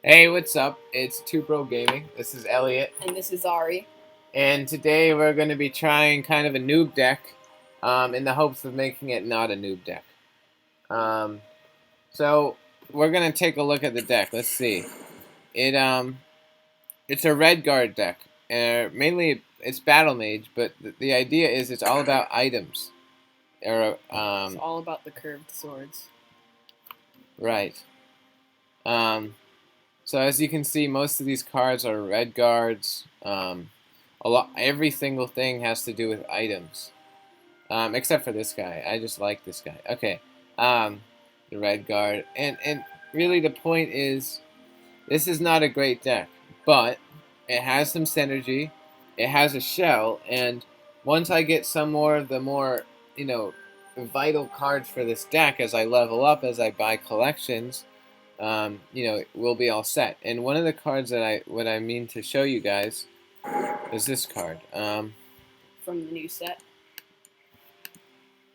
Hey, what's up? It's Two Bro Gaming. This is Elliot, And this is Ari. and today we're going to be trying kind of a noob deck, in the hopes of making it not a noob deck. Um, so we're going to take a look at the deck. Let's see. It's a red guard deck. Mainly it's battlemage, but the idea is it's all about items. It's all about the curved swords. Right. So as you can see, most of these cards are red guards. Every single thing has to do with items, except for this guy. I just like this guy. Okay, the red guard, and really the point is, this is not a great deck, but it has some synergy. It has a shell, and once I get some more of the more vital cards for this deck as I level up, as I buy collections, we'll be all set. And one of the cards that I mean to show you guys is this card. From the new set.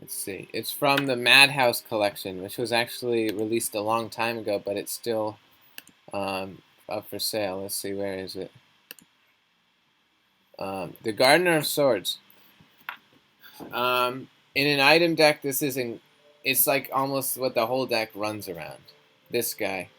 Let's see. It's from the Madhouse collection, which was actually released a long time ago, but it's still up for sale. Let's see, where is it? The Gardener of Swords. In an item deck, it's like almost what the whole deck runs around. This guy.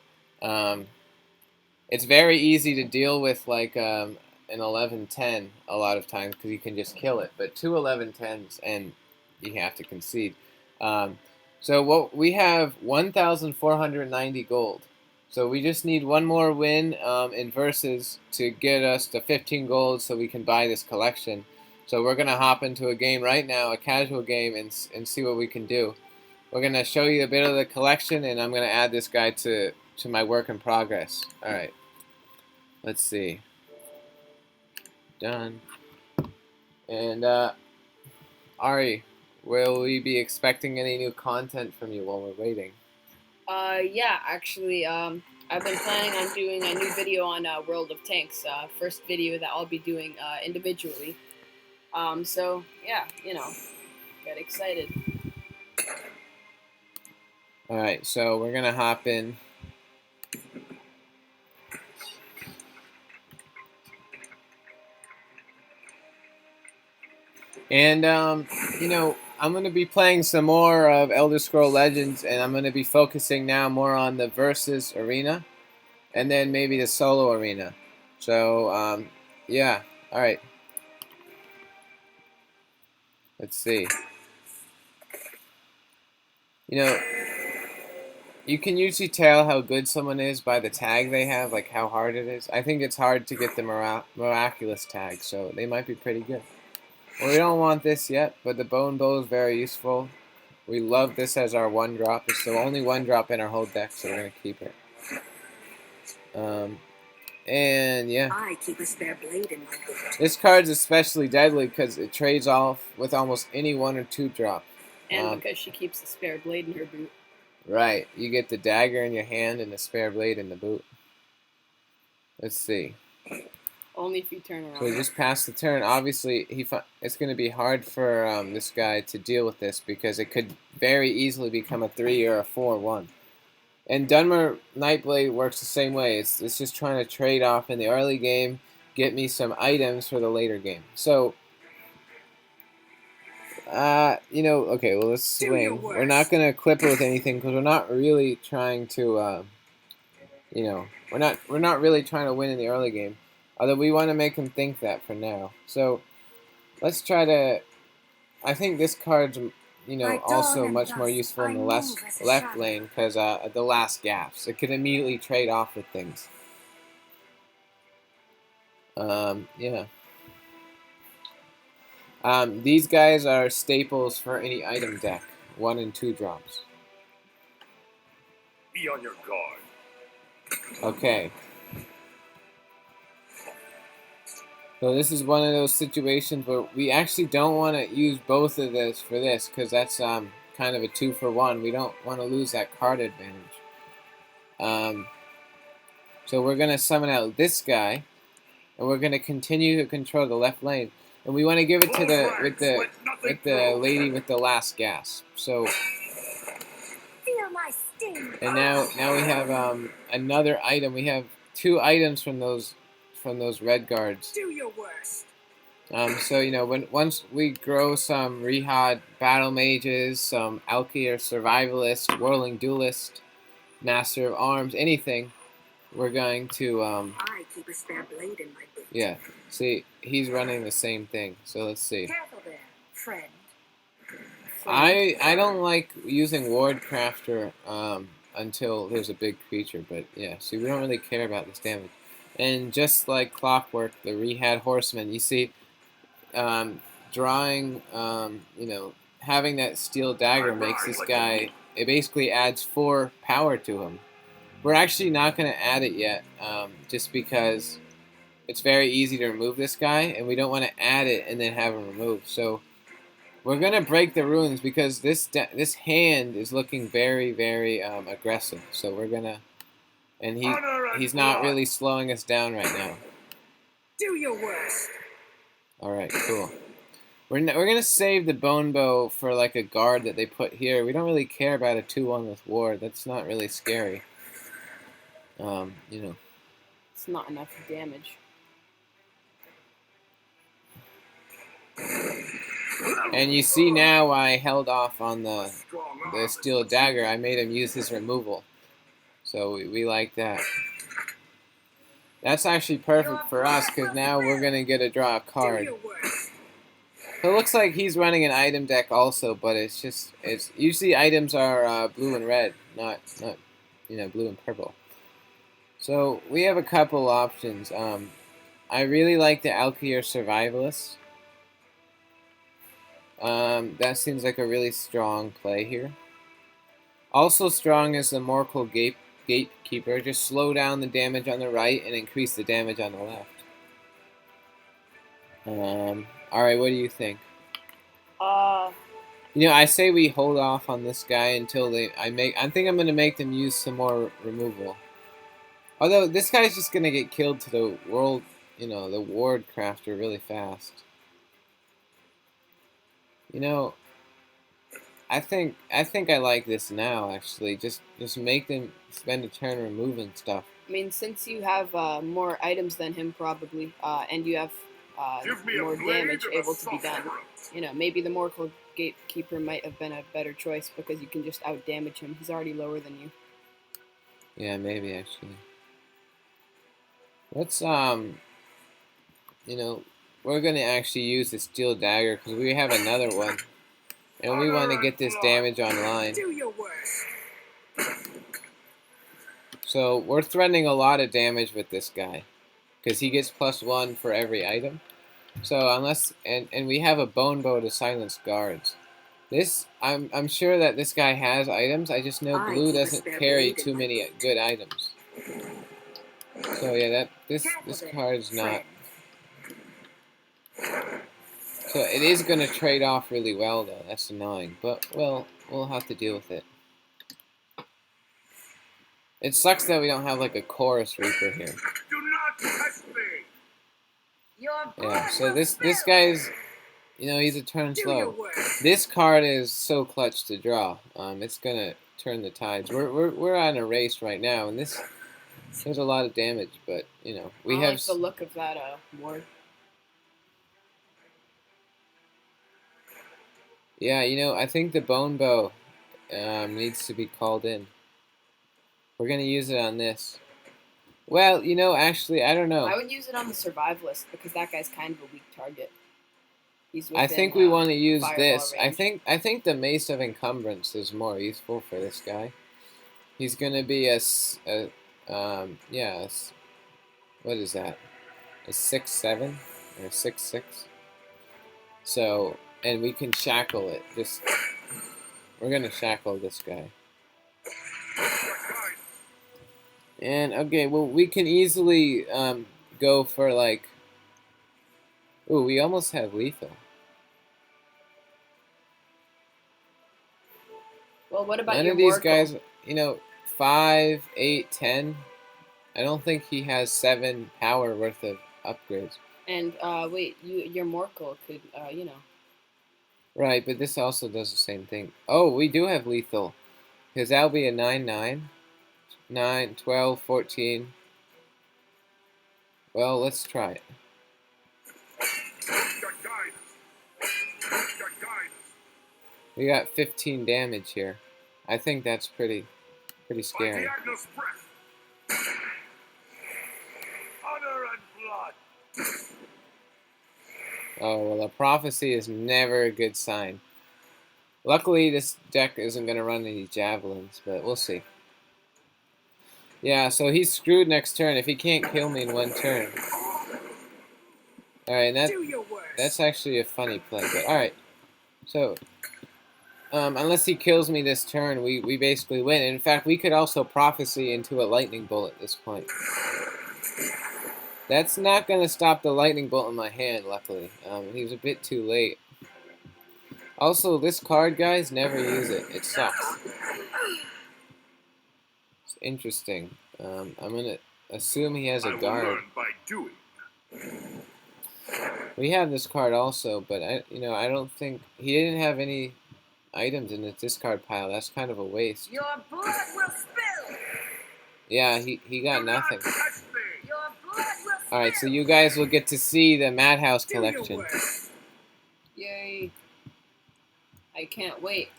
It's very easy to deal with, like an 11-10 a lot of times because you can just kill it. But two 11-10s and you have to concede. So what we have 1,490 gold. So we just need one more win in versus to get us to 15 gold so we can buy this collection. So we're gonna hop into a game right now, a casual game, and see what we can do. We're gonna show you a bit of the collection, and I'm gonna add this guy to my work in progress. All right. Let's see. Done. And Ari, will we be expecting any new content from you while we're waiting? Yeah, actually, I've been planning on doing a new video on World of Tanks. First video that I'll be doing individually. So yeah, get excited. All right, so we're gonna hop in. And I'm gonna be playing some more of Elder Scroll Legends, and I'm gonna be focusing now more on the versus arena, and then maybe the solo arena. So yeah, all right. Let's see. You can usually tell how good someone is by the tag they have, like how hard it is. I think it's hard to get the miraculous tag, so they might be pretty good. Well, we don't want this yet, but the bone bow is very useful. We love this as our one drop. It's the only one drop in our whole deck, so we're gonna keep it. And yeah, I keep a spare blade in my boot. This card's especially deadly because it trades off with almost any one or two drop. And because she keeps the spare blade in her boot. Right, you get the dagger in your hand and the spare blade in the boot. Let's see. Only if you turn around. So we just passed the turn. Obviously, it's going to be hard for this guy to deal with this because it could very easily become a 3 or a 4-1. And Dunmer Nightblade works the same way. It's just trying to trade off in the early game, get me some items for the later game. So, okay, well, let's swing. We're not going to equip it with anything because we're not really trying to, we're not really trying to win in the early game. Although we want to make him think that for now. So, let's try to... I think this card's, also much more useful in the left lane because the last gaps. It can immediately trade off with things. Yeah. These guys are staples for any item deck. 1 and 2 drops. Be on your guard. Okay. So this is one of those situations where we actually don't want to use both of this for this because that's kind of a 2-for-1. We don't want to lose that card advantage. So we're going to summon out this guy, and we're going to continue to control the left lane. And we want to give it to the lady with the last gasp. So, Feel my sting. and now we have another item. We have 2 items from those red guards. Do your worst. So you know, once we grow some Rehad battle mages, some Alki or survivalist, whirling duelist, master of arms, anything, we're going to I keep a spare blade in my boot. yeah. See, he's running the same thing. So let's see. Careful there, friend. I don't like using Ward Crafter until there's a big creature, but yeah, see, we don't really care about this damage. And just like clockwork, the Rehad Horseman, you see, drawing, you know, having that steel dagger makes this guy, it basically adds 4 power to him. We're actually not going to add it yet, just because it's very easy to remove this guy, and we don't want to add it and then have him removed. So we're going to break the runes because this hand is looking very, very aggressive. So we're going to, and he's not really slowing us down right now. Do your worst. All right, cool. We're gonna save the bone bow for like a guard that they put here. We don't really care about a 2-1 with ward. That's not really scary. You know. It's not enough damage. And you see now I held off on the steel dagger. I made him use his removal. So we like that. That's actually perfect for us because now we're gonna get to draw a card. Do your worst. So it looks like he's running an item deck also, but it's usually items are blue and red, not you know, blue and purple. So we have a couple options. I really like the Alkier Survivalist. That seems like a really strong play here. Also strong is the Morkel Gatekeeper. Just slow down the damage on the right and increase the damage on the left. Alright, what do you think? You know, I say we hold off on this guy until I think I'm gonna make them use some more removal. Although this guy's just gonna get killed to the world, you know, the ward crafter really fast. You know, I think I like this now actually. Just make them spend a turn removing stuff. I mean, since you have more items than him probably, and you have more damage able to be done, you know, maybe the Morkel Gatekeeper might have been a better choice because you can just out-damage him. He's already lower than you. Yeah, maybe actually. Let's you know, we're gonna actually use the steel dagger because we have another one, and we want to get this damage online. Do your worst. So we're threatening a lot of damage with this guy because he gets +1 for every item. So unless and we have a bone bow to silence guards. This I'm sure that this guy has items. I just know blue doesn't carry too many good items. So yeah, this card's not. So it is going to trade off really well though. That's annoying, but we'll have to deal with it. It sucks that we don't have like a chorus reaper here. Do not touch me. Yeah, so this guy's, you know, he's a turn slow. This card is so clutch to draw. It's gonna turn the tides. We're on a race right now, and this there's a lot of damage, but you know we I have like the look of that ward. Yeah, you know, I think the bone bow needs to be called in. We're gonna use it on this. Well, you know, actually, I don't know. I would use it on the survivalist because that guy's kind of a weak target. He's I within, think we want to use fireball this. range. I think the Mace of Encumbrance is more useful for this guy. He's gonna be what is that? A 6/7 or a 6/6. So, and we can shackle it. We're gonna shackle this guy. And okay, well, we can easily go for like. Ooh, we almost have lethal. Well, what about None your of these Morkel? guys, you know, 5, 8, 10. I don't think he has 7 power worth of upgrades. And wait, your Morkel could, you know. Right, but this also does the same thing. Oh, we do have lethal. Because that'll be a 9/9. 9, 12, 14. Well, let's try it. Your guidance. Your guidance. We got 15 damage here. I think that's pretty By scary. Diagno's breath. Honor and blood. Oh, well, a prophecy is never a good sign. Luckily, this deck isn't going to run any javelins, but we'll see. Yeah, so he's screwed next turn if he can't kill me in one turn. Alright, Do your worst. that's actually a funny play, but alright. So, unless he kills me this turn, we basically win. In fact, we could also prophecy into a lightning bolt at this point. That's not going to stop the lightning bolt in my hand, luckily. He was a bit too late. Also, this card, guys, never use it. It sucks. It's interesting. I'm going to assume he has a guard. Learn by doing. We have this card also, but I don't think he didn't have any items in his discard pile. That's kind of a waste. Your blood will spill. Yeah, he got nothing. Touch me. Your blood will spill. Alright, so you guys will get to see the Madhouse collection. Yay! I can't wait.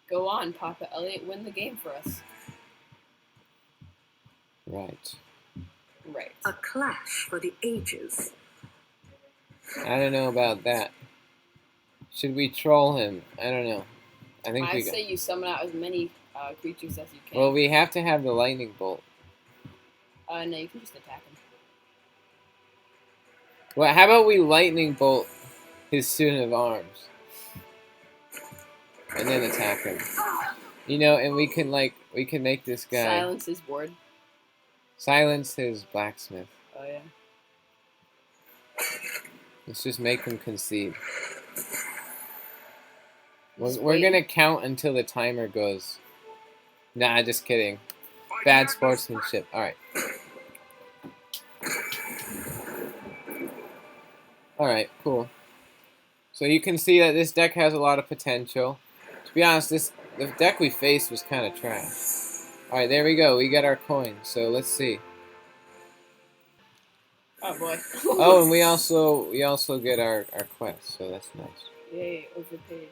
Go on, Papa Elliot, win the game for us. Right. Right. A clash for the ages. I don't know about that. Should we troll him? I don't know. I think I we say you summon out as many creatures as you can. Well, we have to have the lightning bolt. No, you can just attack him. Well, how about we lightning bolt his suit of arms? And then attack him. You know, and we can make this guy Silence his ward. silence his blacksmith. Oh yeah. Let's just make him concede. Just We're wait. gonna count until the timer goes. Nah, just kidding. Bad sportsmanship. Alright. Alright, cool. So you can see that this deck has a lot of potential. To be honest, the deck we faced was kind of trash. Alright, there we go. We got our coin. So let's see. Oh boy. Oh, and we also get our quest, so that's nice. Yay, overpaid.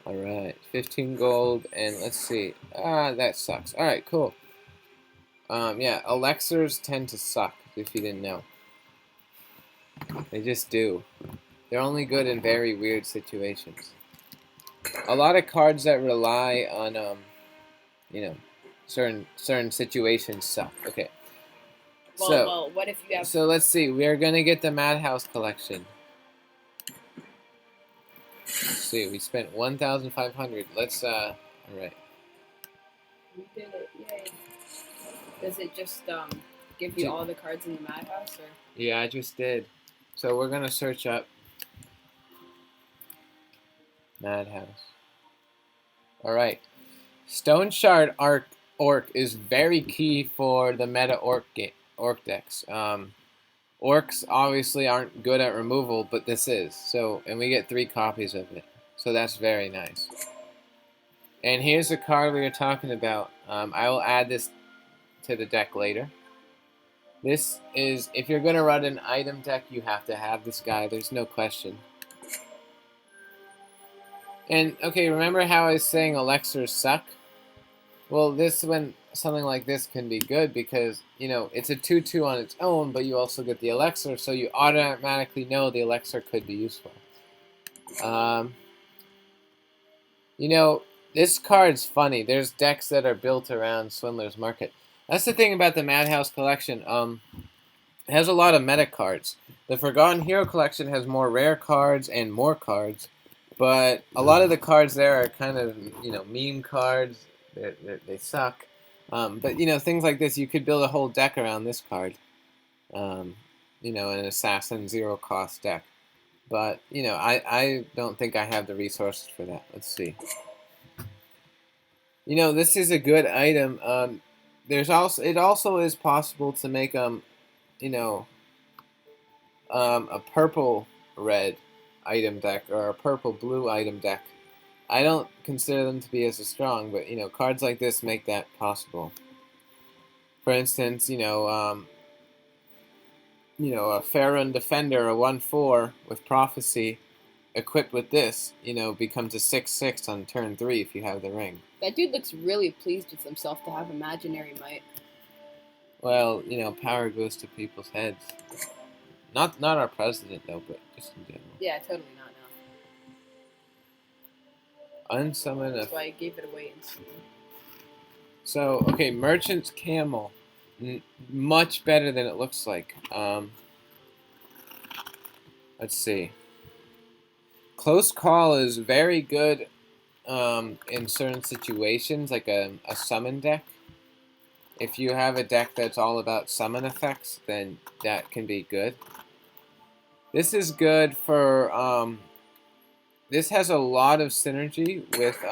Alright, 15 gold, and let's see. That sucks. Alright, cool. Yeah, elixirs tend to suck, if you didn't know. They just do. They're only good in very weird situations. A lot of cards that rely on, certain situations suck. Okay. Well, what if you have... So let's see. We are gonna get the Madhouse collection. Let's see. We spent 1,500. Let's alright. We did it, yay. Does it just give you all the cards in the Madhouse, or? Yeah, I just did. So we're gonna search up Madhouse. Alright. Stone Shard Orc is very key for the meta Orc decks. Orcs obviously aren't good at removal, but this is. So, and we get 3 copies of it. So that's very nice. And here's the card we were talking about. I will add this to the deck later. This is, if you're going to run an item deck, you have to have this guy. There's no question. And, okay, remember how I was saying elixirs suck? Well, something like this can be good because, it's a 2/2 on its own, but you also get the elixir, so you automatically know the elixir could be useful. This card's funny. There's decks that are built around Swindler's Market. That's the thing about the Madhouse collection. It has a lot of meta cards. The Forgotten Hero collection has more rare cards and more cards, but a lot of the cards there are kind of, meme cards. They suck. But, things like this, you could build a whole deck around this card. An assassin 0-cost deck. But, I don't think I have the resources for that. Let's see. This is a good item. It also is possible to make, a purple-red item deck or a purple-blue item deck. I don't consider them to be as strong, but cards like this make that possible. For instance, a Pharaoh Defender, a 1/4 with Prophecy, equipped with this, becomes a 6/6 on turn 3 if you have the ring. That dude looks really pleased with himself to have imaginary might. Well, power goes to people's heads. Not our president though, but just in general. Yeah, totally not now. Unsummon That's why I gave it away instantly. So, okay, Merchant's Camel. Much better than it looks like. Let's see. Close Call is very good in certain situations, like a summon deck. If you have a deck that's all about summon effects, then that can be good. This is good for... this has a lot of synergy with...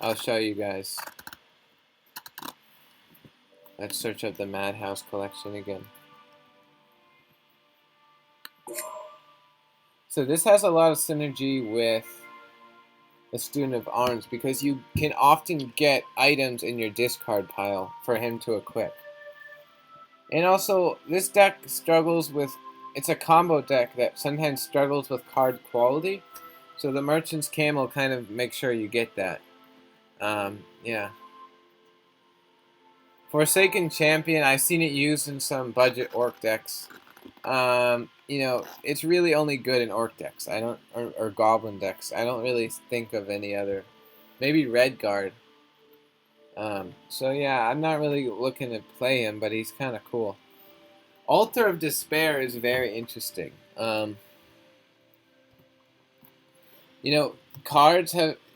I'll show you guys. Let's search up the Madhouse collection again. So this has a lot of synergy with the Student of Arms because you can often get items in your discard pile for him to equip. And also, this deck struggles with... It's a combo deck that sometimes struggles with card quality. So the Merchant's Camel kind of makes sure you get that. Yeah. Forsaken Champion, I've seen it used in some budget orc decks. It's really only good in orc decks. I don't, or goblin decks. I don't really think of any other. Maybe Red Guard. So yeah, I'm not really looking to play him, but he's kind of cool. Altar of Despair is very interesting.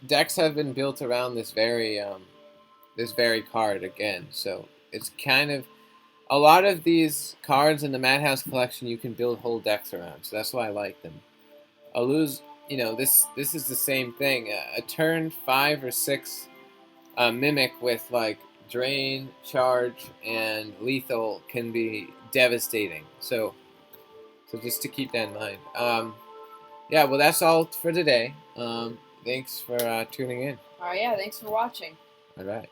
Decks have been built around this very card again. So it's kind of a lot of these cards in the Madhouse collection you can build whole decks around. So that's why I like them. This is the same thing. A turn 5 or 6 Mimic with like Drain, Charge, and Lethal can be devastating. So just to keep that in mind. Yeah, well, that's all for today. Thanks for tuning in. Alright, yeah, thanks for watching. All right.